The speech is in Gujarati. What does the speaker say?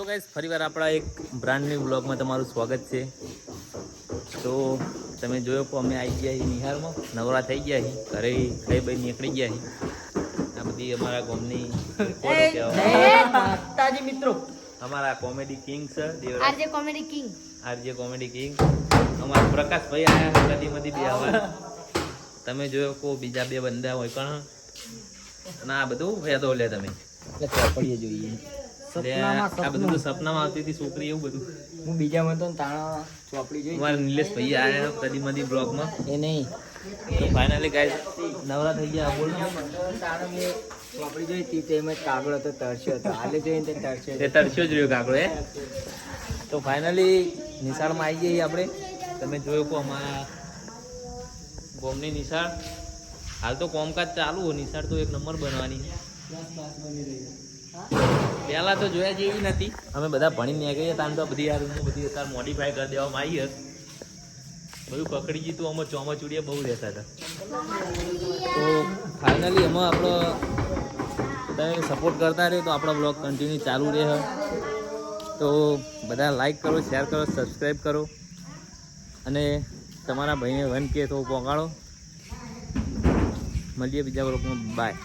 ગાઈસ ફરીવાર આપણા એક બ્રાન્ડ ન્યુ બ્લોગમાં તમારું સ્વાગત છે. તો તમે જોયો કે અમે આવી ગયા છીએ નિહાળમાં, નવરા થઈ ગયા છીએ, ઘરે ખાઈ બઈ નીકળી ગયા છીએ. આ બધી અમારા ગામની માતાજી મિત્રો, અમારા કોમેડી કિંગ છે RJ comedy king, RJ comedy king અમારા પ્રકાશભાઈ આયા કદી મધી બે આવા. તમે જોયો કો બીજા બે બંદા હોય પણ ના બધું વેદો લે તમે ચોપડીએ જોઈએ. આ બધું તો સપનામાં આવતી હતી છોકરી, એવું બધું. હું બીજા માં તો તાણા ચોપડી જોઈ. અમારા નિલેશ ભાઈ આયા કદી મધી બ્લોગમાં. એ નહીં તો ફાઇનલી ગાઈસ નવરા થઈ ગયા. બોલ તાણા મેં ચોપડી જોઈ હતી તેમાં કાગળ હતો, તરસ્યો હતો. હાલે જોઈને તે તરસ્યો તે તરસ્યો જ રહ્યો કાકડો. તો ફાઇનલી નિશાળમાં આવી જઈએ આપણે. તમે જોયું કે અમારા ગોમની નિશાળ હાલ તો કોમકાજ ચાલુ હોય. નિશાળ તો એક નંબર બનવાની. પહેલા તો જોયા જેવી નથી. અમે બધા ભણી નીકળીએ તાન તો બધી યાર બધી અત્યારે મોડિફાઈ કરી દેવામાં આવી હતી. બધું પકડી ગયું તું. અમે ચોમાચુડિયા બહુ રહેતા હતા. તો ફાઇનલી અમે આપણો તમે સપોર્ટ કરતા રહ્યો તો આપણો બ્લોગ કન્ટિન્યુ ચાલુ રહે. તો બધા લાઈક કરો, શેર કરો, સબસ્ક્રાઈબ કરો અને તમારા ભાઈને 1K તો પહોંચાડો. મળીએ બીજા બ્લોગમાં. બાય.